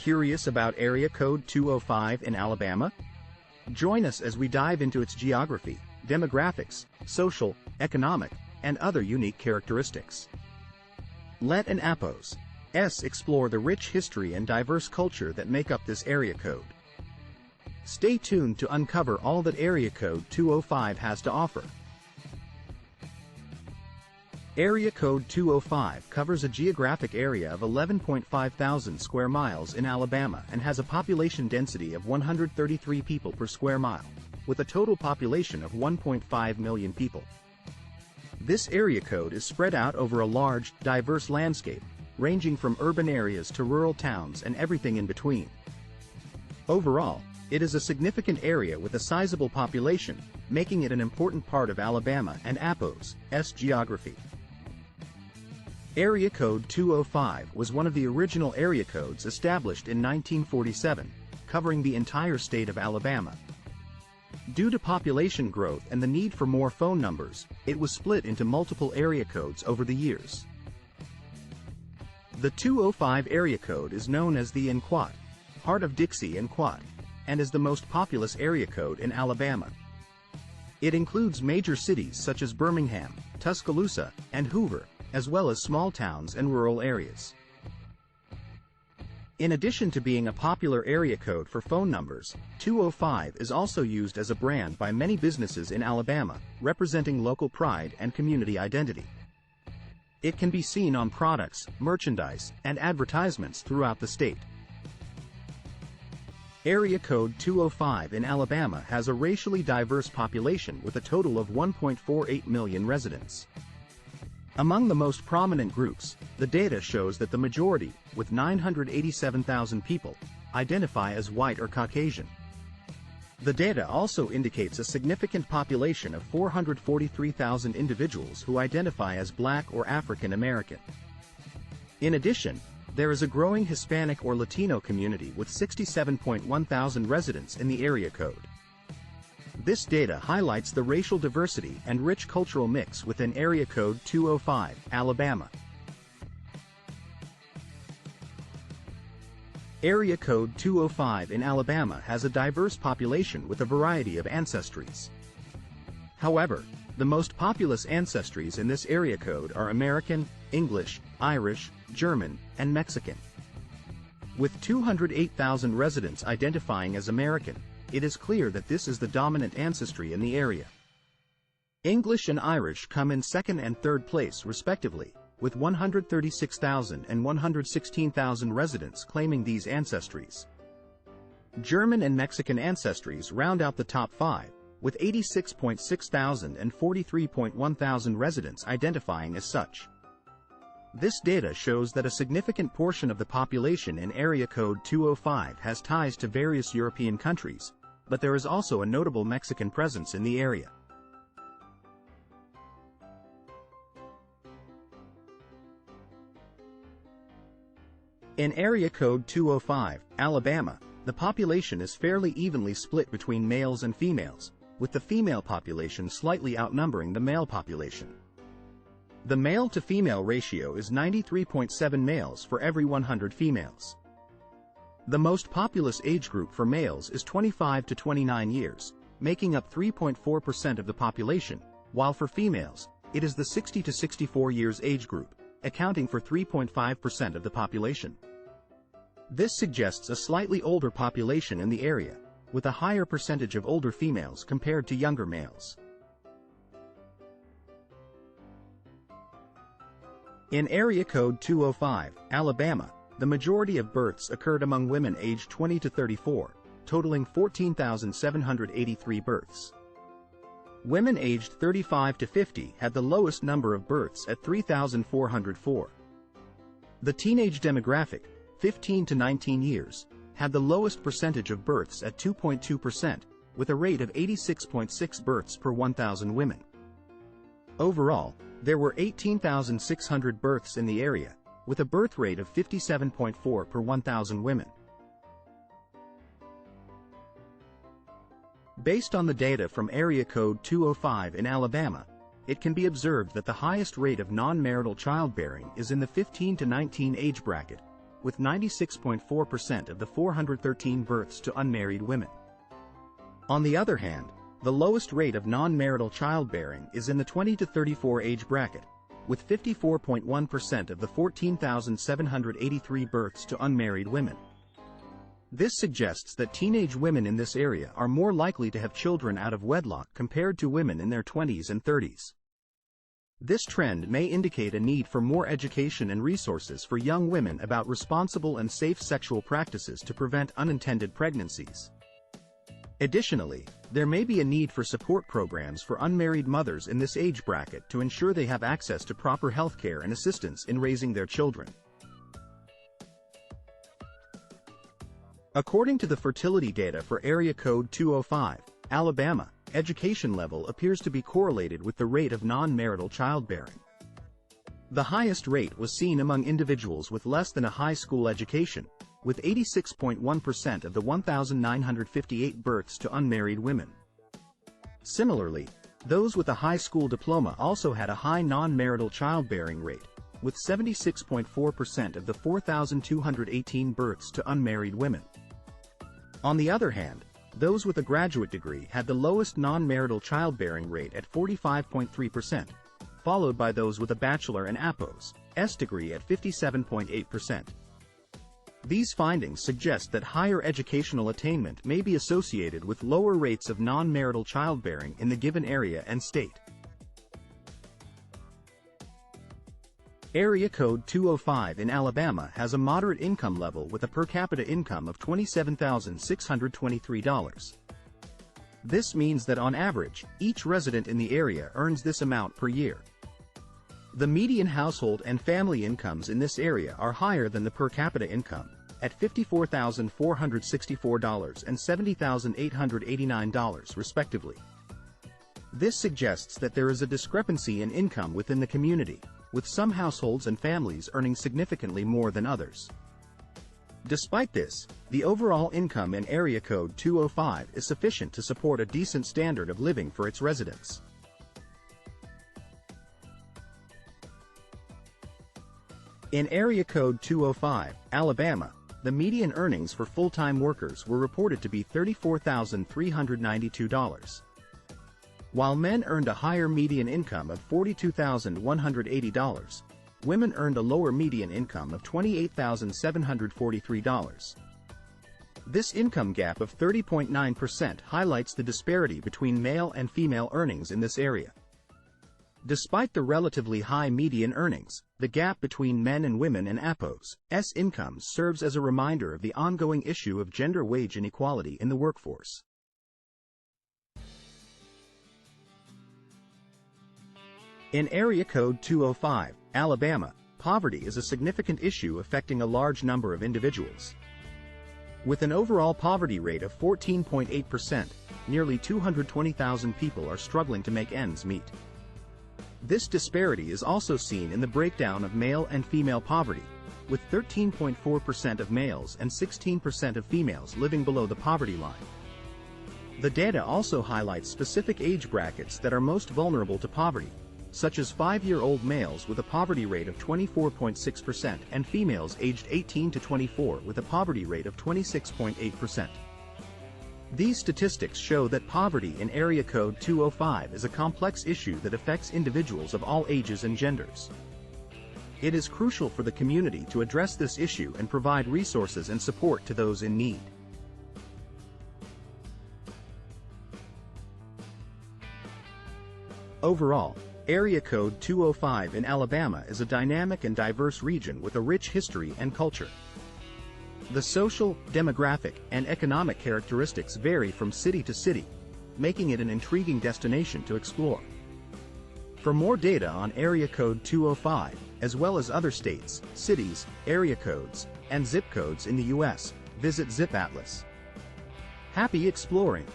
Curious about area code 205 in Alabama? Join us as we dive into its geography, demographics, social, economic, and other unique characteristics. Let an Appos explore the rich history and diverse culture that make up this area code. Stay tuned to uncover all that area code 205 has to offer. Area code 205 covers a geographic area of 11.5 thousand square miles in Alabama and has a population density of 133 people per square mile, with a total population of 1.5 million people. This area code is spread out over a large, diverse landscape, ranging from urban areas to rural towns and everything in between. Overall, it is a significant area with a sizable population, making it an important part of Alabama and Appos' geography. Area code 205 was one of the original area codes established in 1947, covering the entire state of Alabama. Due to population growth and the need for more phone numbers, it was split into multiple area codes over the years. The 205 area code is known as the Inquat, Heart of Dixie Inquat, and is the most populous area code in Alabama. It includes major cities such as Birmingham, Tuscaloosa, and Hoover, as well as small towns and rural areas. In addition to being a popular area code for phone numbers, 205 is also used as a brand by many businesses in Alabama, representing local pride and community identity. It can be seen on products, merchandise, and advertisements throughout the state. Area code 205 in Alabama has a racially diverse population with a total of 1.48 million residents. Among the most prominent groups, the data shows that the majority, with 987,000 people, identify as white or Caucasian. The data also indicates a significant population of 443,000 individuals who identify as Black or African American. In addition, there is a growing Hispanic or Latino community with 67.1 thousand residents in the area code. This data highlights the racial diversity and rich cultural mix within area code 205, Alabama. Area code 205 in Alabama has a diverse population with a variety of ancestries. However, the most populous ancestries in this area code are American, English, Irish, German, and Mexican. With 208,000 residents identifying as American, it is clear that this is the dominant ancestry in the area. English and Irish come in second and third place respectively, with 136,000 and 116,000 residents claiming these ancestries. German and Mexican ancestries round out the top five, with 86.6 thousand and 43.1 thousand residents identifying as such. This data shows that a significant portion of the population in area code 205 has ties to various European countries, but there is also a notable Mexican presence in the area. In area code 205, Alabama, the population is fairly evenly split between males and females, with the female population slightly outnumbering the male population. The male-to-female ratio is 93.7 males for every 100 females. The most populous age group for males is 25 to 29 years, making up 3.4% of the population, while for females, it is the 60 to 64 years age group, accounting for 3.5% of the population. This suggests a slightly older population in the area, with a higher percentage of older females compared to younger males. In area code 205, Alabama, the majority of births occurred among women aged 20 to 34, totaling 14,783 births. Women aged 35 to 50 had the lowest number of births at 3,404. The teenage demographic, 15 to 19 years, had the lowest percentage of births at 2.2%, with a rate of 86.6 births per 1,000 women. Overall, there were 18,600 births in the area, with a birth rate of 57.4 per 1,000 women. Based on the data from area code 205 in Alabama, it can be observed that the highest rate of non-marital childbearing is in the 15 to 19 age bracket, with 96.4% of the 413 births to unmarried women. On the other hand, the lowest rate of non-marital childbearing is in the 20 to 34 age bracket, with 54.1% of the 14,783 births to unmarried women. This suggests that teenage women in this area are more likely to have children out of wedlock compared to women in their 20s and 30s. This trend may indicate a need for more education and resources for young women about responsible and safe sexual practices to prevent unintended pregnancies. Additionally, there may be a need for support programs for unmarried mothers in this age bracket to ensure they have access to proper health care and assistance in raising their children. According to the fertility data for Area Code 205, Alabama, education level appears to be correlated with the rate of non-marital childbearing. The highest rate was seen among individuals with less than a high school education, with 86.1% of the 1,958 births to unmarried women. Similarly, those with a high school diploma also had a high non-marital childbearing rate, with 76.4% of the 4,218 births to unmarried women. On the other hand, those with a graduate degree had the lowest non-marital childbearing rate at 45.3%, followed by those with a bachelor and APOS degree at 57.8%. These findings suggest that higher educational attainment may be associated with lower rates of non-marital childbearing in the given area and state. Area Code 205 in Alabama has a moderate income level with a per capita income of $27,623. This means that on average, each resident in the area earns this amount per year. The median household and family incomes in this area are higher than the per capita income, at $54,464 and $70,889 respectively. This suggests that there is a discrepancy in income within the community, with some households and families earning significantly more than others. Despite this, the overall income in Area Code 205 is sufficient to support a decent standard of living for its residents. In Area Code 205, Alabama, the median earnings for full-time workers were reported to be $34,392. While men earned a higher median income of $42,180, women earned a lower median income of $28,743. This income gap of 30.9% highlights the disparity between male and female earnings in this area. Despite the relatively high median earnings, the gap between men and women and APOS incomes serves as a reminder of the ongoing issue of gender wage inequality in the workforce. In Area Code 205, Alabama, poverty is a significant issue affecting a large number of individuals. With an overall poverty rate of 14.8%, nearly 220,000 people are struggling to make ends meet. This disparity is also seen in the breakdown of male and female poverty, with 13.4% of males and 16% of females living below the poverty line. The data also highlights specific age brackets that are most vulnerable to poverty, such as 5-year-old males with a poverty rate of 24.6% and females aged 18 to 24 with a poverty rate of 26.8%. These statistics show that poverty in Area Code 205 is a complex issue that affects individuals of all ages and genders. It is crucial for the community to address this issue and provide resources and support to those in need. Overall, Area Code 205 in Alabama is a dynamic and diverse region with a rich history and culture. The social, demographic, and economic characteristics vary from city to city, making it an intriguing destination to explore. For more data on Area Code 205, as well as other states, cities, area codes, and zip codes in the U.S., visit ZipAtlas. Happy exploring!